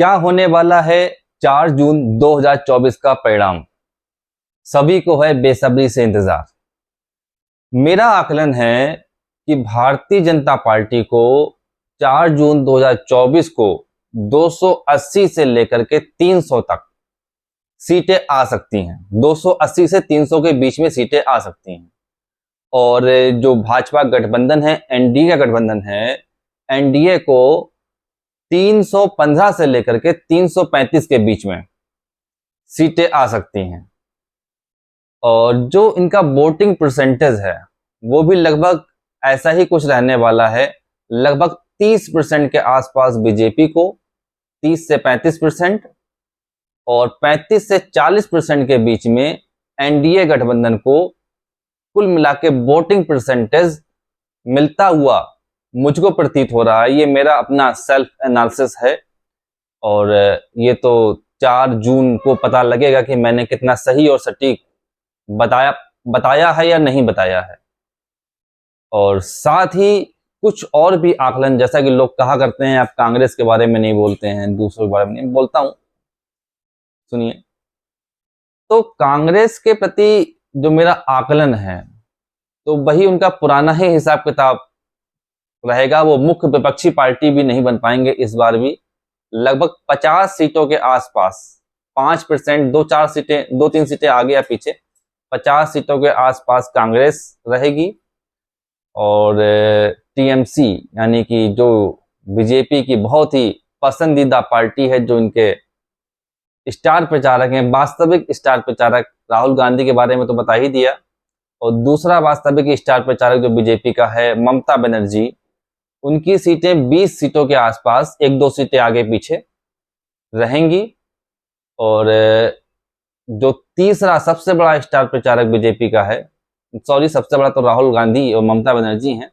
क्या होने वाला है 4 जून 2024 का परिणाम? सभी को है बेसब्री से इंतजार। मेरा आकलन है कि भारतीय जनता पार्टी को 4 जून 2024 को 280 से लेकर के 300 तक सीटें आ सकती हैं। 280 से 300 के बीच में सीटें आ सकती हैं। और जो भाजपा गठबंधन है, एनडीए का गठबंधन है, एनडीए को 315 से लेकर के 335 के बीच में सीटें आ सकती हैं। और जो इनका वोटिंग परसेंटेज है वो भी लगभग ऐसा ही कुछ रहने वाला है। लगभग 30% के आसपास बीजेपी को, 30 से 35% और 35 से 40% के बीच में एनडीए गठबंधन को कुल मिला के वोटिंग परसेंटेज मिलता हुआ मुझको प्रतीत हो रहा है। ये मेरा अपना सेल्फ एनालिसिस है और ये तो 4 जून को पता लगेगा कि मैंने कितना सही और सटीक बताया है या नहीं बताया है। और साथ ही कुछ और भी आकलन, जैसा कि लोग कहा करते हैं आप कांग्रेस के बारे में नहीं बोलते हैं, दूसरों के बारे में नहीं बोलता हूं। सुनिए, तो कांग्रेस के प्रति जो मेरा आकलन है तो वही उनका पुराना ही हिसाब किताब रहेगा। वो मुख्य विपक्षी पार्टी भी नहीं बन पाएंगे इस बार भी। लगभग 50 सीटों के आसपास, 5%, 2-4 सीटें, 2-3 सीटें आगे या पीछे, 50 सीटों के आसपास कांग्रेस रहेगी। और टीएमसी यानी कि जो बीजेपी की बहुत ही पसंदीदा पार्टी है, जो इनके स्टार प्रचारक हैं, वास्तविक स्टार प्रचारक, राहुल गांधी के बारे में तो बता ही दिया। और दूसरा वास्तविक स्टार प्रचारक जो बीजेपी का है, ममता बनर्जी, उनकी सीटें 20 सीटों के आसपास, 1-2 सीटें आगे पीछे रहेंगी। और जो तीसरा सबसे बड़ा स्टार प्रचारक बीजेपी का है, सॉरी, सबसे बड़ा तो राहुल गांधी और ममता बनर्जी हैं,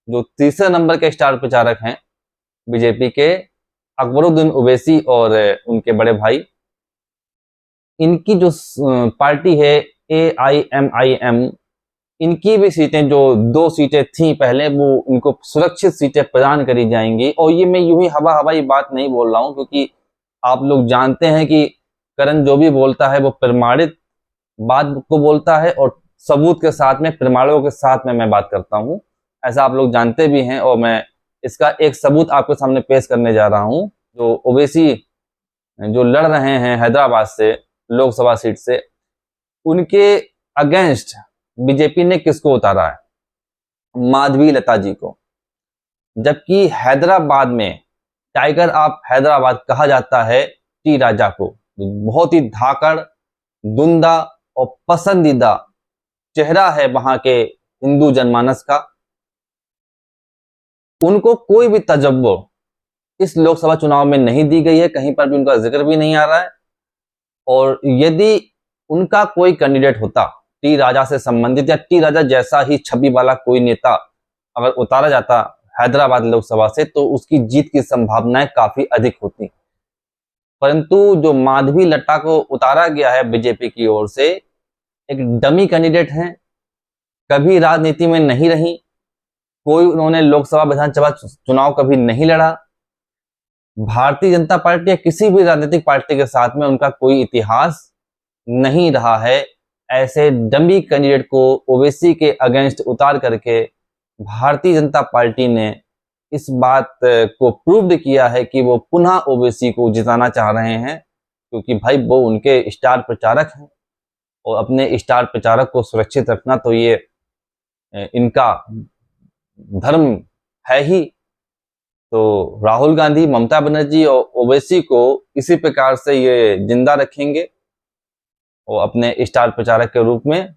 जो तीसरे नंबर के स्टार प्रचारक हैं बीजेपी के, अकबरुद्दीन ओवैसी और उनके बड़े भाई, इनकी जो पार्टी है AIMIM, इनकी भी सीटें, जो 2 सीटें थी पहले, वो इनको सुरक्षित सीटें प्रदान करी जाएंगी। और ये मैं यूं ही हवाई बात नहीं बोल रहा हूं, क्योंकि आप लोग जानते हैं कि करण जो भी बोलता है वो प्रमाणित बात को बोलता है और सबूत के साथ में, प्रमाणों के साथ में मैं बात करता हूं, ऐसा आप लोग जानते भी हैं। और मैं इसका एक सबूत आपके सामने पेश करने जा रहा हूं। जो ओवैसी जो लड़ रहे हैं हैदराबाद से लोकसभा सीट से, उनके अगेंस्ट बीजेपी ने किसको उतारा है? माधवीलता जी को। जबकि हैदराबाद में टाइगर ऑफ हैदराबाद कहा जाता है टी राजा को, बहुत ही धाकड़, दुंदा और पसंदीदा चेहरा है वहां के हिंदू जनमानस का। उनको कोई भी तजव्वो इस लोकसभा चुनाव में नहीं दी गई है, कहीं पर भी उनका जिक्र भी नहीं आ रहा है। और यदि उनका कोई कैंडिडेट होता टी राजा से संबंधित या टी राजा जैसा ही छवि वाला कोई नेता अगर उतारा जाता हैदराबाद लोकसभा से, तो उसकी जीत की संभावनाएं काफी अधिक होती। परंतु जो माधवी लता को उतारा गया है बीजेपी की ओर से, एक डमी कैंडिडेट हैं, कभी राजनीति में नहीं रही, कोई उन्होंने लोकसभा विधानसभा चुनाव कभी नहीं लड़ा। भारतीय जनता पार्टी या किसी भी राजनीतिक पार्टी के साथ में उनका कोई इतिहास नहीं रहा है। ऐसे डमी कैंडिडेट को ओवैसी के अगेंस्ट उतार करके भारतीय जनता पार्टी ने इस बात को प्रूव किया है कि वो पुनः ओवैसी को जिताना चाह रहे हैं, क्योंकि भाई वो उनके स्टार प्रचारक हैं और अपने स्टार प्रचारक को सुरक्षित रखना तो ये इनका धर्म है ही। तो राहुल गांधी, ममता बनर्जी और ओवैसी को इसी प्रकार से ये जिंदा रखेंगे और अपने स्टार प्रचारक के रूप में,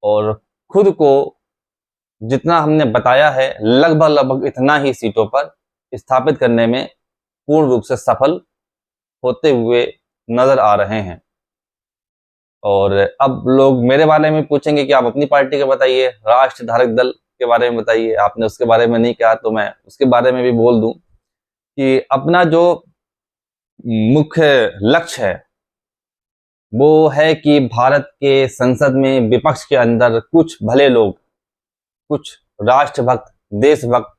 और खुद को जितना हमने बताया है लगभग इतना ही सीटों पर स्थापित करने में पूर्ण रूप से सफल होते हुए नजर आ रहे हैं। और अब लोग मेरे बारे में पूछेंगे कि आप अपनी पार्टी का बताइए, राष्ट्र धारक दल के बारे में बताइए। आपने उसके बारे में नहीं कहा तो मैं उसके बारे में भी बोल दूं कि अपना जो मुख्य लक्ष्य है वो है कि भारत के संसद में विपक्ष के अंदर कुछ भले लोग, कुछ राष्ट्रभक्त, देशभक्त,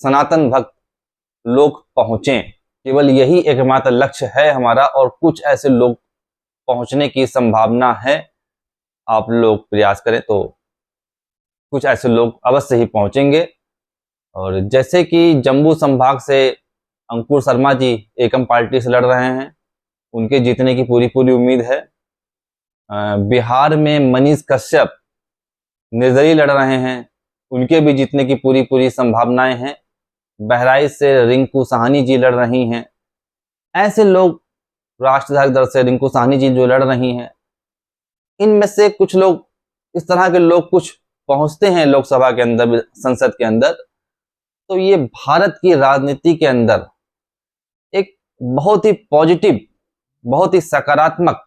सनातन भक्त लोग पहुंचे केवल यही एकमात्र लक्ष्य है हमारा, और कुछ ऐसे लोग पहुंचने की संभावना है। आप लोग प्रयास करें तो कुछ ऐसे लोग अवश्य ही पहुंचेंगे। और जैसे कि जम्मू संभाग से अंकुर शर्मा जी एकम पार्टी से लड़ रहे हैं, उनके जीतने की पूरी पूरी उम्मीद है। बिहार में मनीष कश्यप निर्दलीय लड़ रहे हैं, उनके भी जीतने की पूरी पूरी संभावनाएं हैं। बहराइच से रिंकू साहनी जी लड़ रही हैं। ऐसे लोग, राष्ट्रधारक दल से रिंकू साहनी जी जो लड़ रही हैं, इनमें से कुछ लोग, इस तरह के लोग कुछ पहुंचते हैं लोकसभा के अंदर, संसद के अंदर, तो ये भारत की राजनीति के अंदर एक बहुत ही पॉजिटिव, बहुत ही सकारात्मक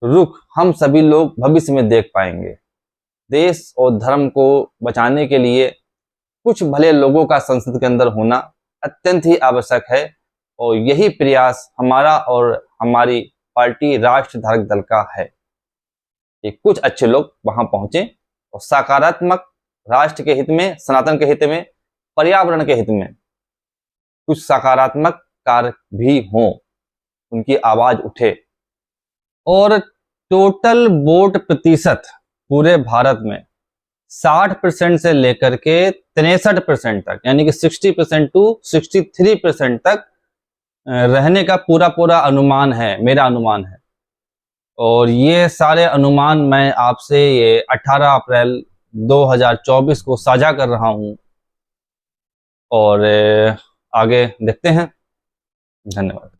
रुख हम सभी लोग भविष्य में देख पाएंगे। देश और धर्म को बचाने के लिए कुछ भले लोगों का संसद के अंदर होना अत्यंत ही आवश्यक है, और यही प्रयास हमारा और हमारी पार्टी राष्ट्रधारक दल का है कि कुछ अच्छे लोग वहां पहुंचे और सकारात्मक, राष्ट्र के हित में, सनातन के हित में, पर्यावरण के हित में कुछ सकारात्मक कार्य भी हों, उनकी आवाज उठे। और टोटल वोट प्रतिशत पूरे भारत में 60% से लेकर के 63% तक, यानी कि 60% टू 63% तक रहने का पूरा पूरा अनुमान है, मेरा अनुमान है। और ये सारे अनुमान मैं आपसे ये 18 अप्रैल 2024 को साझा कर रहा हूं, और आगे देखते हैं। धन्यवाद।